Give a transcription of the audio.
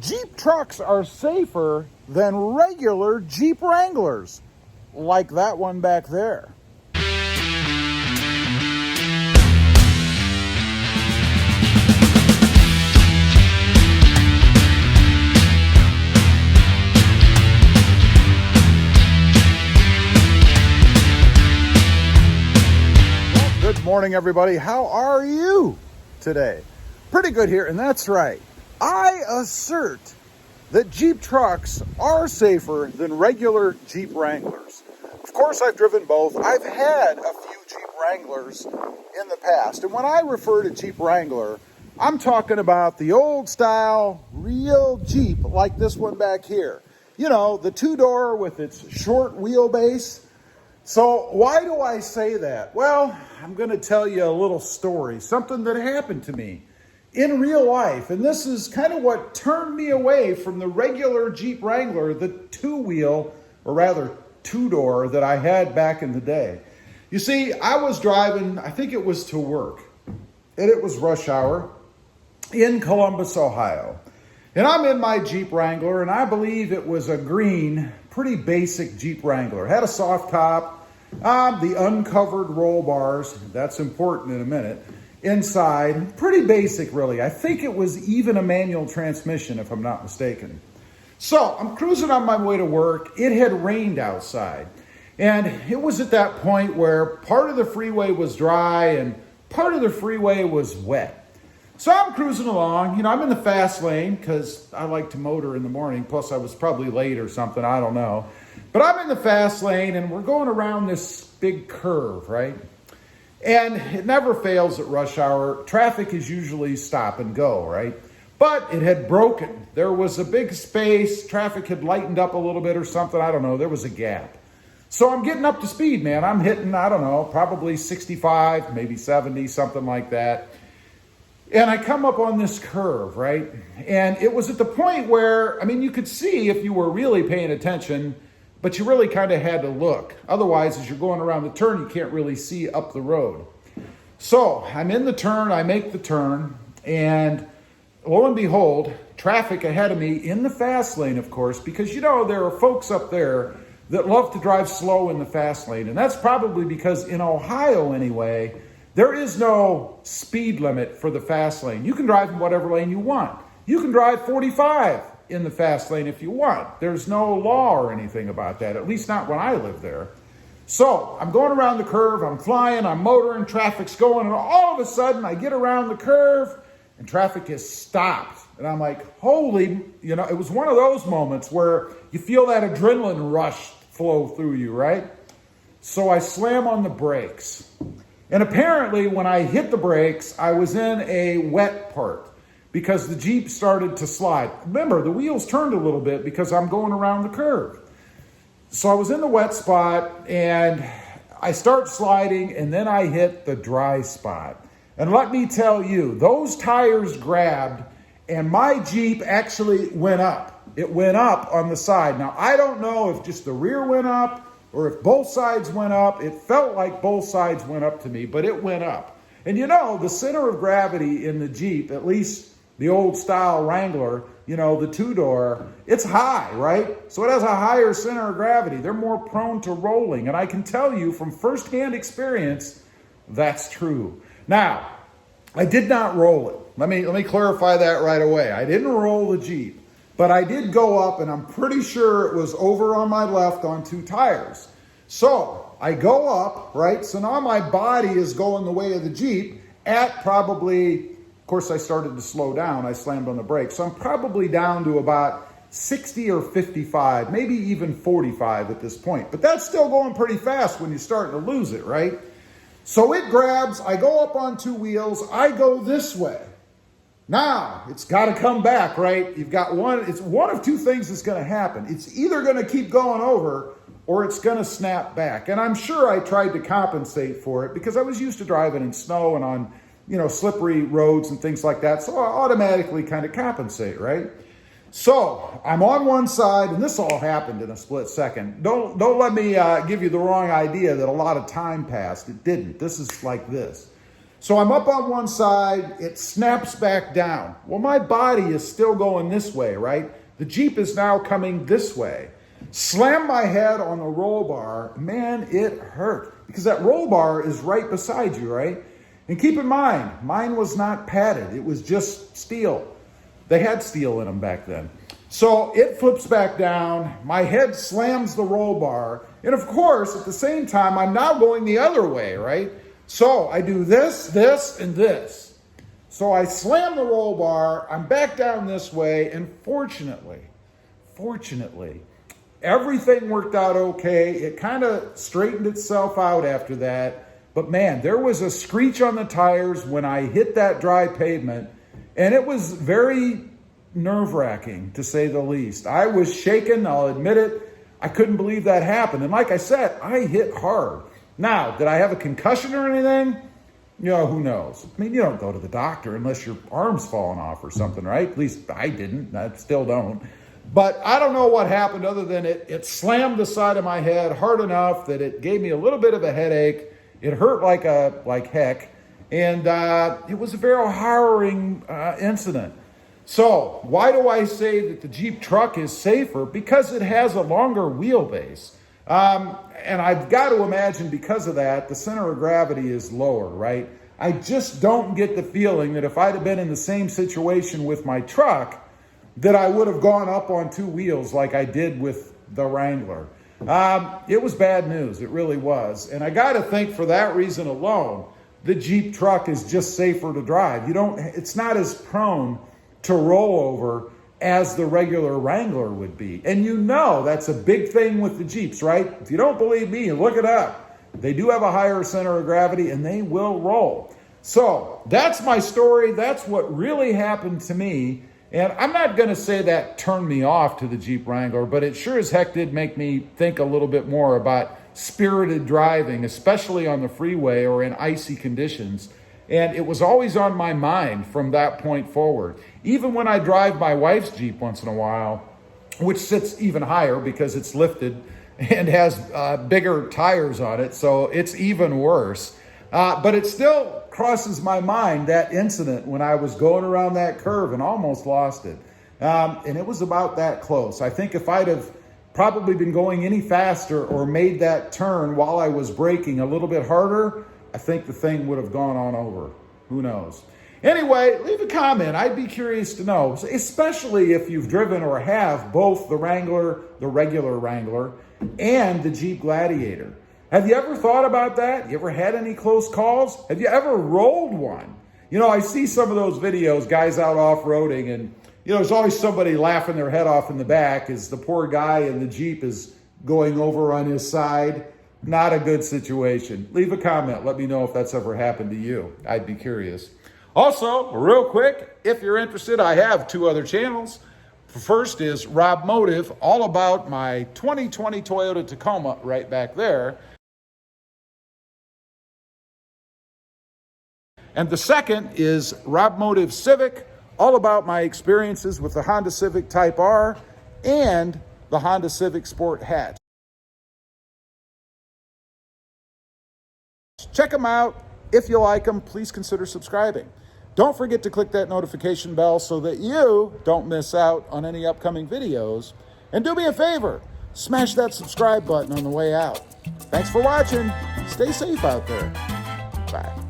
Jeep trucks are safer than regular Jeep Wranglers, like that one back there. Good morning, everybody. How are you today? Pretty good here, and that's right. I assert that Jeep trucks are safer than regular Jeep Wranglers. Of course, I've driven both. I've had a few Jeep Wranglers in the past, and when I refer to Jeep Wrangler, I'm talking about the old style, real Jeep like this one back here. You know, the two-door with its short wheelbase. So why do I say that? Well, I'm going to tell you a little story, something that happened to me in real life. And this is kind of what turned me away from the regular Jeep Wrangler, the two-wheel, or rather two-door that I had back in the day. You see, I was driving, I think it was to work, and it was rush hour in Columbus, Ohio. And I'm in my Jeep Wrangler, and I believe it was a green, pretty basic Jeep Wrangler. It had a soft top, the uncovered roll bars, that's important in a minute, inside, pretty basic really. I think it was even a manual transmission if I'm not mistaken. So I'm cruising on my way to work. It had rained outside, and it was at that point where part of the freeway was dry and part of the freeway was wet. So I'm cruising along, you know, I'm in the fast lane because I like to motor in the morning. Plus I was probably late or something, I don't know. But I'm in the fast lane and we're going around this big curve, right? And it never fails at rush hour. Traffic is usually stop and go, right? But it had broken. There was a big space. Traffic had lightened up a little bit or something. I don't know. There was a gap. So I'm getting up to speed, man. I'm hitting, I don't know, probably 65, maybe 70, something like that. And I come up on this curve, right? And it was at the point where, I mean, you could see if you were really paying attention, but you really kind of had to look. Otherwise, as you're going around the turn, you can't really see up the road. So I'm in the turn, I make the turn, and lo and behold, traffic ahead of me in the fast lane, of course, because, you know, there are folks up there that love to drive slow in the fast lane. And that's probably because in Ohio anyway, there is no speed limit for the fast lane. You can drive in whatever lane you want. You can drive 45 in the fast lane if you want. There's no law or anything about that, at least not when I lived there. So I'm going around the curve, I'm flying, I'm motoring, traffic's going, and all of a sudden I get around the curve and traffic is stopped. And I'm like, holy, you know, it was one of those moments where you feel that adrenaline rush flow through you, right? So I slam on the brakes. And apparently when I hit the brakes, I was in a wet part because the Jeep started to slide. Remember, the wheels turned a little bit because I'm going around the curve. So I was in the wet spot and I start sliding and then I hit the dry spot. And let me tell you, those tires grabbed and my Jeep actually went up. It went up on the side. Now, I don't know if just the rear went up or if both sides went up. It felt like both sides went up to me, but it went up. And you know, the center of gravity in the Jeep, at least the old style Wrangler, you know, the two-door, it's high, right? So it has a higher center of gravity. They're more prone to rolling. And I can tell you from firsthand experience, that's true. Now, I did not roll it. Let me clarify that right away. I didn't roll the Jeep. But I did go up, and I'm pretty sure it was over on my left on two tires. So I go up, right? So now my body is going the way of the Jeep at probably, of course, I started to slow down. I slammed on the brakes. So I'm probably down to about 60 or 55, maybe even 45 at this point. But that's still going pretty fast when you're starting to lose it, right? So it grabs. I go up on two wheels. I go this way. Now, it's got to come back, right? You've got it's one of two things that's going to happen. It's either going to keep going over or it's going to snap back. And I'm sure I tried to compensate for it because I was used to driving in snow and on, you know, slippery roads and things like that. So I automatically kind of compensate, right? So I'm on one side, and this all happened in a split second. Don't let me give you the wrong idea that a lot of time passed. It didn't. This is like this. So I'm up on one side, it snaps back down. Well, my body is still going this way, right? The Jeep is now coming this way. Slam my head on the roll bar, man, it hurt. Because that roll bar is right beside you, right? And keep in mind, mine was not padded, it was just steel. They had steel in them back then. So it flips back down, my head slams the roll bar, and of course, at the same time, I'm now going the other way, right? So I do this, this, and this. So I slam the roll bar, I'm back down this way, and fortunately, everything worked out okay. It kind of straightened itself out after that. But man, there was a screech on the tires when I hit that dry pavement, and it was very nerve-wracking, to say the least. I was shaken, I'll admit it. I couldn't believe that happened. And like I said, I hit hard. Now, did I have a concussion or anything? You know, who knows? I mean, you don't go to the doctor unless your arm's falling off or something, right? At least I didn't. I still don't. But I don't know what happened other than it slammed the side of my head hard enough that it gave me a little bit of a headache. It hurt like heck. And it was a very harrowing incident. So why do I say that the Jeep truck is safer? Because it has a longer wheelbase. And I've got to imagine because of that, the center of gravity is lower, right? I just don't get the feeling that if I'd have been in the same situation with my truck, that I would have gone up on two wheels like I did with the Wrangler. It was bad news, it really was. And I got to think for that reason alone, the Jeep truck is just safer to drive. It's not as prone to roll over as the regular Wrangler would be. And you know that's a big thing with the Jeeps, right? If you don't believe me, look it up. They do have a higher center of gravity and they will roll. So that's my story. That's what really happened to me. And I'm not going to say that turned me off to the Jeep Wrangler, but it sure as heck did make me think a little bit more about spirited driving, especially on the freeway or in icy conditions. And it was always on my mind from that point forward. Even when I drive my wife's Jeep once in a while, which sits even higher because it's lifted and has bigger tires on it, so it's even worse. But it still crosses my mind, that incident when I was going around that curve and almost lost it. And it was about that close. I think if I'd have probably been going any faster or made that turn while I was braking a little bit harder, I think the thing would have gone on over. Who knows? Anyway, leave a comment. I'd be curious to know, especially if you've driven or have both the Wrangler, the regular Wrangler, and the Jeep Gladiator. Have you ever thought about that? You ever had any close calls? Have you ever rolled one? You know, I see some of those videos, guys out off-roading, and you know, there's always somebody laughing their head off in the back as the poor guy in the Jeep is going over on his side. Not a good situation. Leave a comment. Let me know if that's ever happened to you. I'd be curious. Also, real quick, if you're interested, I have two other channels. First is Rob Motive, all about my 2020 Toyota Tacoma right back there. And the second is Rob Motive Civic, all about my experiences with the Honda Civic Type R and the Honda Civic Sport hatch. Check them out. If you like them, please consider subscribing. Don't forget to click that notification bell so that you don't miss out on any upcoming videos. And do me a favor, smash that subscribe button on the way out. Thanks for watching. Stay safe out there. Bye.